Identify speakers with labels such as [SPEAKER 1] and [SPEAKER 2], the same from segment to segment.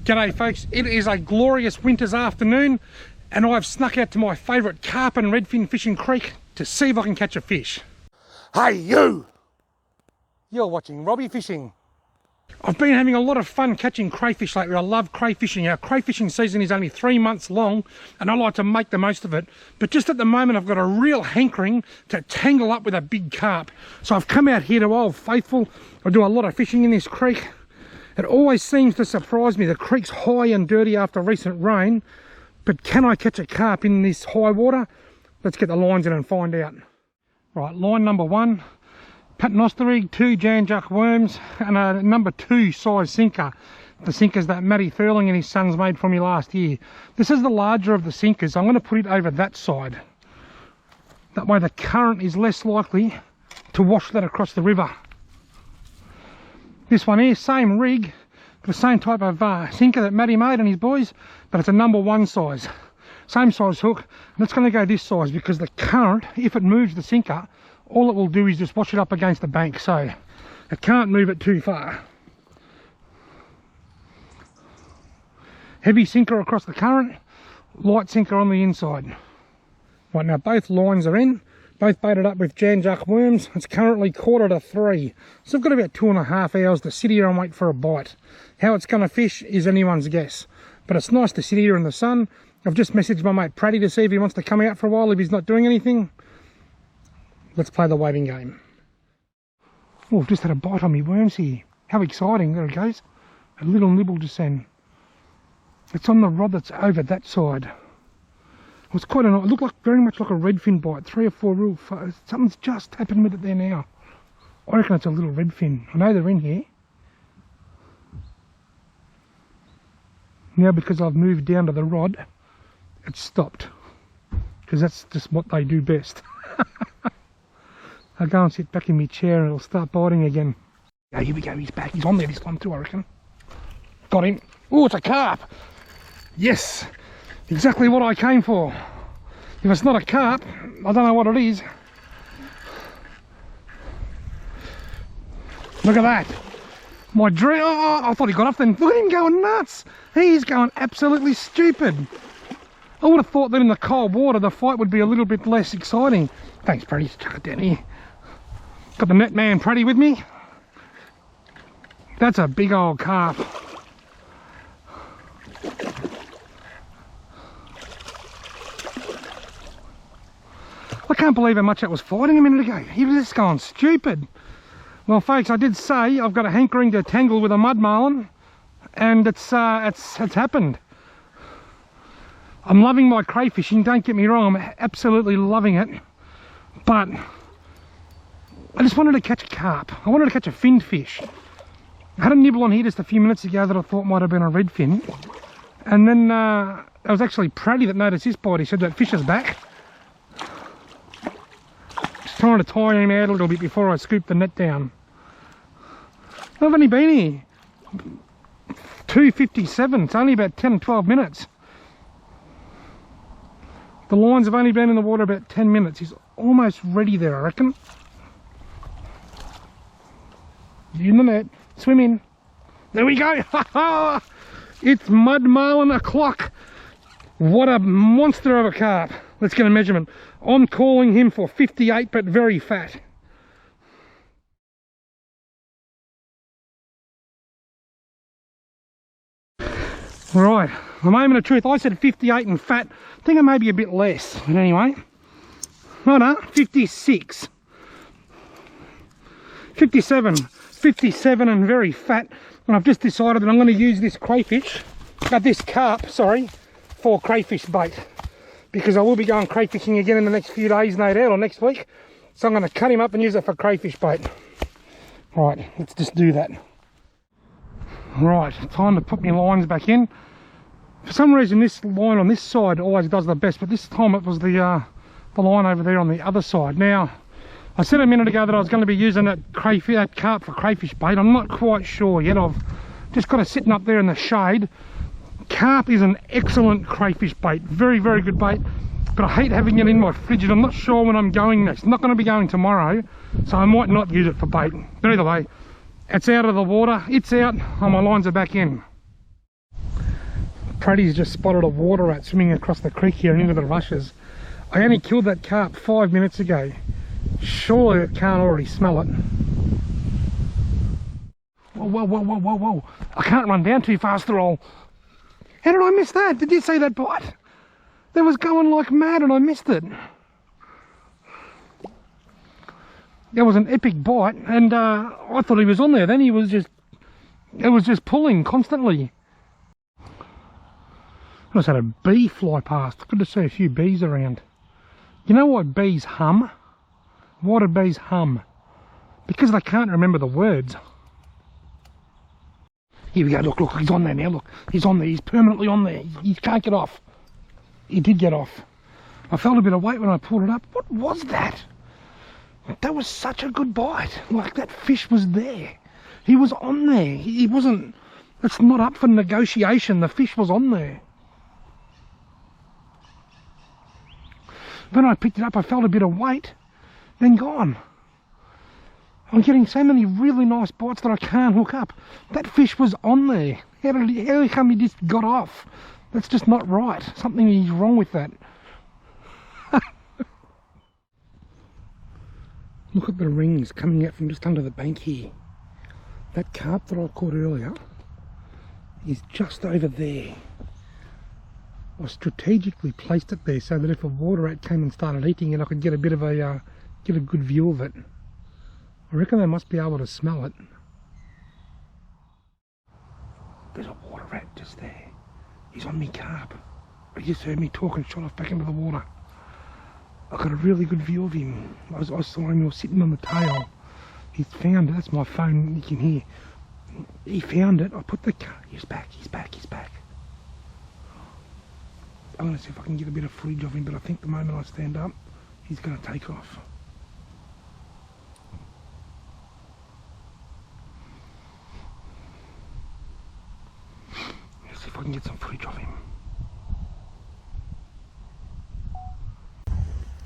[SPEAKER 1] G'day folks, it is a glorious winter's afternoon and I've snuck out to my favourite carp and redfin fishing creek to see if I can catch a fish. Hey you! You're watching Robbie Fishing. I've been having a lot of fun catching crayfish lately. I love crayfishing. Our crayfishing season is only 3 months long and I like to make the most of it. But just at the moment I've got a real hankering to tangle up with a big carp. So I've come out here to Old Faithful. I do a lot of fishing in this creek. It always seems to surprise me. The creek's high and dirty after recent rain, but can I catch a carp in this high water? Let's get the lines in and find out. Right, line number 1, Patnosterig, 2 Janjuck worms, and a number 2 size sinker. The sinkers that Matty Furling and his sons made for me last year. This is the larger of the sinkers. I'm going to put it over that side. That way the current is less likely to wash that across the river. This one here, same rig, the same type of sinker that Matty made and his boys, but it's a number 1 size. Same size hook, and it's going to go this size because the current, if it moves the sinker, all it will do is just wash it up against the bank, so it can't move it too far. Heavy sinker across the current, light sinker on the inside. Right, now both lines are in. Both baited up with Janjuck worms. It's currently 2:45, so I've got about 2.5 hours to sit here and wait for a bite. How it's going to fish is anyone's guess, but it's nice to sit here in the sun. I've just messaged my mate Praddy to see if he wants to come out for a while if he's not doing anything. Let's play the waiting game. Oh, I've just had a bite on me worms here. How exciting. There it goes. A little nibble just then. It's on the rod that's over that side. It's quite a, it looked like very much like a redfin bite. 3 or 4 real, something's just happened with it there now. I reckon it's a little redfin. I know they're in here. Now because I've moved down to the rod, it's stopped. Because that's just what they do best. I'll go and sit back in my chair and it'll start biting again. Oh, here we go, he's back. He's on there this time too, I reckon. Got him. Oh, it's a carp. Yes. Exactly what I came for. If it's not a carp, I don't know what it is. Look at that. My dream. Oh, I thought he got off then. Look at him going nuts. He's going absolutely stupid. I would have thought that in the cold water the fight would be a little bit less exciting. Thanks, Praddy. Chuck it down here. Got the net man Praddy with me. That's a big old carp. I can't believe how much that was fighting a minute ago. He was just going stupid. Well, folks, I did say I've got a hankering to tangle with a mud marlin, and it's happened. I'm loving my crayfishing, don't get me wrong, I'm absolutely loving it. But I just wanted to catch a carp. I wanted to catch a finned fish. I had a nibble on here just a few minutes ago that I thought might have been a redfin. And then it was actually Praddy that noticed this bite. He said that fish is back. Trying to tie him out a little bit before I scoop the net down. I've only been here 2:57. It's only about 10-12 minutes. The lines have only been in the water about 10 minutes. He's almost ready there, I reckon. He's in the net. Swim in. There we go. It's mud marlin o'clock. What a monster of a carp. Let's get a measurement. I'm calling him for 58, but very fat. Right, the moment of truth, I said 58 and fat. I think it may be a bit less, but anyway. No, 56. 57 and very fat. And I've just decided that I'm going to use this carp, for crayfish bait. Because I will be going crayfishing again in the next few days, no doubt, or next week. So I'm going to cut him up and use it for crayfish bait. Right, let's just do that. Right, time to put my lines back in. For some reason this line on this side always does the best, but this time it was the line over there on the other side. Now, I said a minute ago that I was going to be using that carp for crayfish bait. I'm not quite sure yet. I've just got it sitting up there in the shade. Carp is an excellent crayfish bait, very, very good bait, but I hate having it in my fridge and I'm not sure when I'm going next. I'm not going to be going tomorrow, so I might not use it for bait. But either way, it's out of the water, it's out, and my lines are back in. Praddy's just spotted a water rat swimming across the creek here and into the rushes. I only killed that carp 5 minutes ago. Surely it can't already smell it. Whoa, whoa, whoa, whoa, whoa, whoa. I can't run down too fast or I'll... How did I miss that? Did you see that bite? That was going like mad and I missed it. That was an epic bite and I thought he was on there. Then he was just... It was just pulling constantly. I just had a bee fly past. Good to see a few bees around. You know why bees hum? Why do bees hum? Because they can't remember the words. Here we go, look, he's on there now, look. He's on there, he's permanently on there. He can't get off. He did get off. I felt a bit of weight when I pulled it up. What was that? That was such a good bite. Like, that fish was there. He was on there. He wasn't... It's not up for negotiation. The fish was on there. When I picked it up, I felt a bit of weight. Then gone. I'm getting so many really nice bites that I can't hook up. That fish was on there. How come he just got off? That's just not right. Something is wrong with that. Look at the rings coming out from just under the bank here. That carp that I caught earlier is just over there. I strategically placed it there so that if a water rat came and started eating it, I could get a bit of a get a good view of it. I reckon they must be able to smell it. There's a water rat just there. He's on me carp. He just heard me talk and shot off back into the water. I got a really good view of him. I saw him, he was sitting on the tail. He's found it. That's my phone, you can hear. He found it. I put the carp. He's back, he's back, he's back. I'm going to see if I can get a bit of footage of him, but I think the moment I stand up, he's going to take off. Let's see if I can get some footage of him.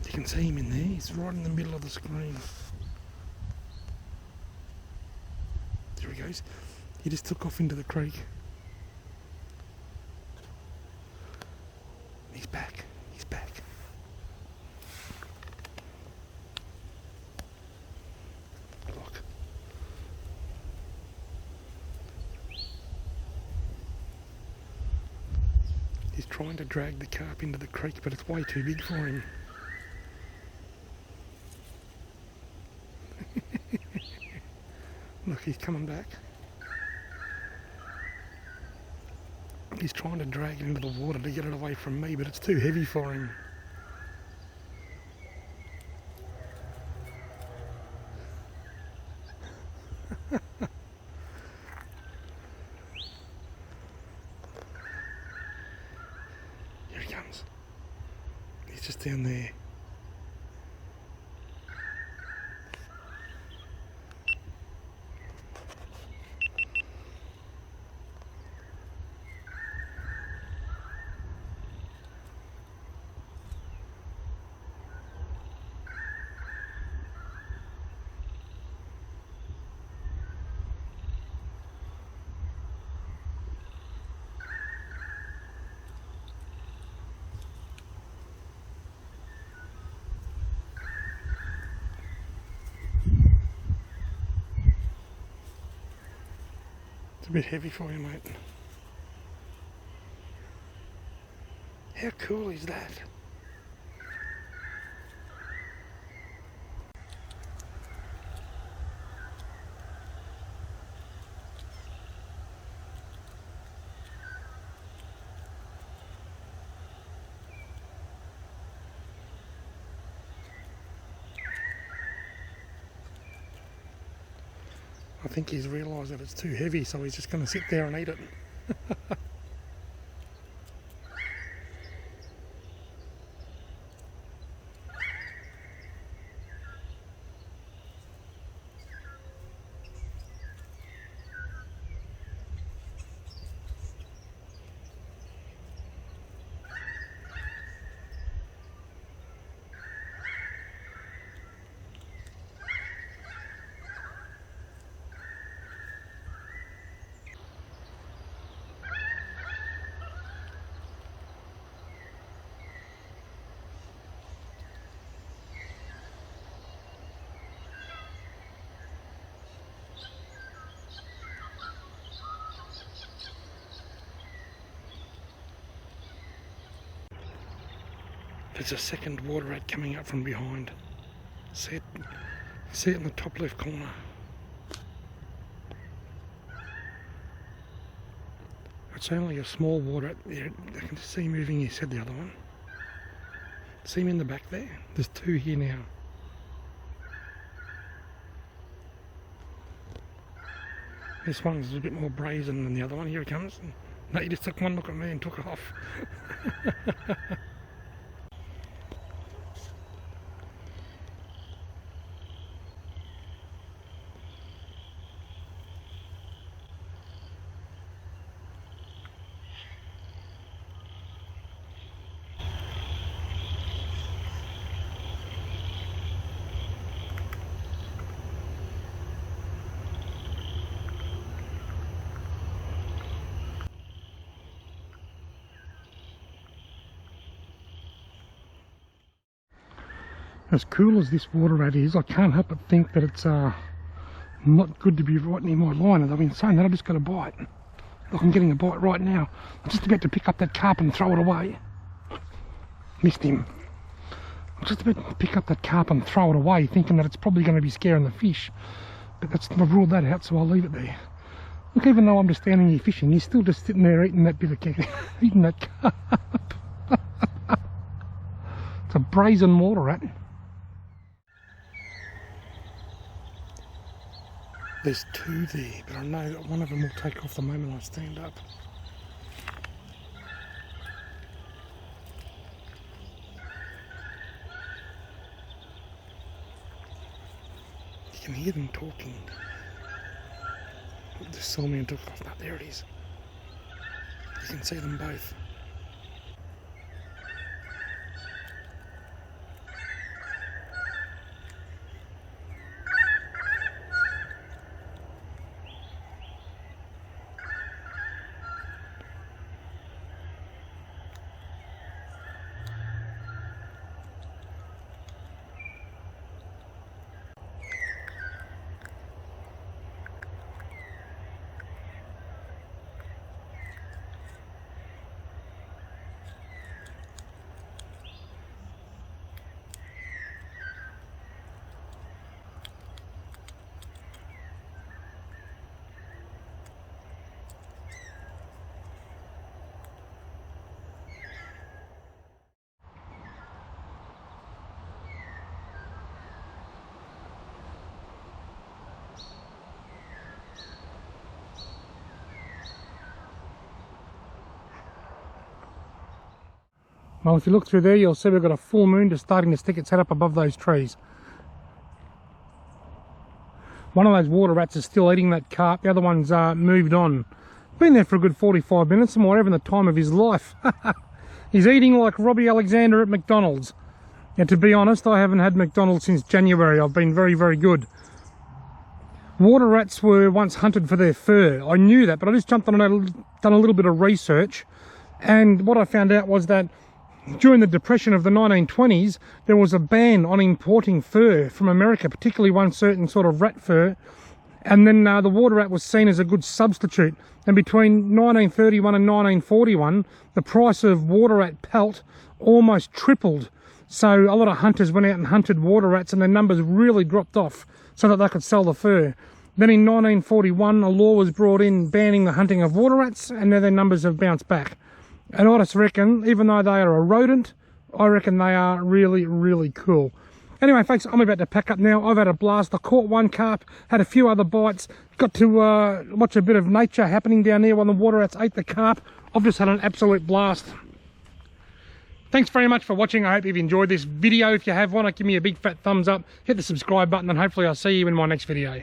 [SPEAKER 1] You can see him in there, he's right in the middle of the screen. There he goes. He just took off into the creek. He's back, he's back. Look. He's trying to drag the carp into the creek, but it's way too big for him. Look, he's coming back. He's trying to drag it into the water to get it away from me, but it's too heavy for him. Here he comes. He's just down there. It's a bit heavy for you, mate. How cool is that? I think he's realised that it's too heavy, so he's just going to sit there and eat it. There's a second water rat coming up from behind. See it in the top left corner. It's only a small water rat there. I can see him moving his head, the other one. See him in the back there? There's two here now. This one's a bit more brazen than the other one. Here he comes. No, he just took one look at me and took off. As cool as this water rat is, I can't help but think that it's not good to be right near my line. And I've been saying that I've just got a bite. Look, I'm getting a bite right now. I'm just about to pick up that carp and throw it away. Missed him. I'm just about to pick up that carp and throw it away, thinking that it's probably going to be scaring the fish. But I've ruled that out, so I'll leave it there. Look, even though I'm just standing here fishing, he's still just sitting there eating that bit of eating that carp. It's a brazen water rat. There's two there, but I know that one of them will take off the moment I stand up. You can hear them talking. Just saw me and took off. No, there it is. You can see them both. Well, if you look through there, you'll see we've got a full moon just starting to stick its head up above those trees. One of those water rats is still eating that carp, the other one's moved on. Been there for a good 45 minutes or more, having the time of his life. He's eating like Robbie Alexander at McDonald's. And to be honest, I haven't had McDonald's since January. I've been very, very good. Water rats were once hunted for their fur. I knew that, but I just jumped on and done a little bit of research. And what I found out was that during the Depression of the 1920s, there was a ban on importing fur from America, particularly one certain sort of rat fur. And then the water rat was seen as a good substitute. And between 1931 and 1941, the price of water rat pelt almost tripled. So a lot of hunters went out and hunted water rats, and their numbers really dropped off so that they could sell the fur. Then in 1941, a law was brought in banning the hunting of water rats, and now their numbers have bounced back. And I just reckon, even though they are a rodent, I reckon they are really, really cool. Anyway, folks, I'm about to pack up now. I've had a blast. I caught one carp, had a few other bites, got to watch a bit of nature happening down there while the water rats ate the carp. I've just had an absolute blast. Thanks very much for watching. I hope you've enjoyed this video. If you have, why not give me a big fat thumbs up, hit the subscribe button, and hopefully I'll see you in my next video.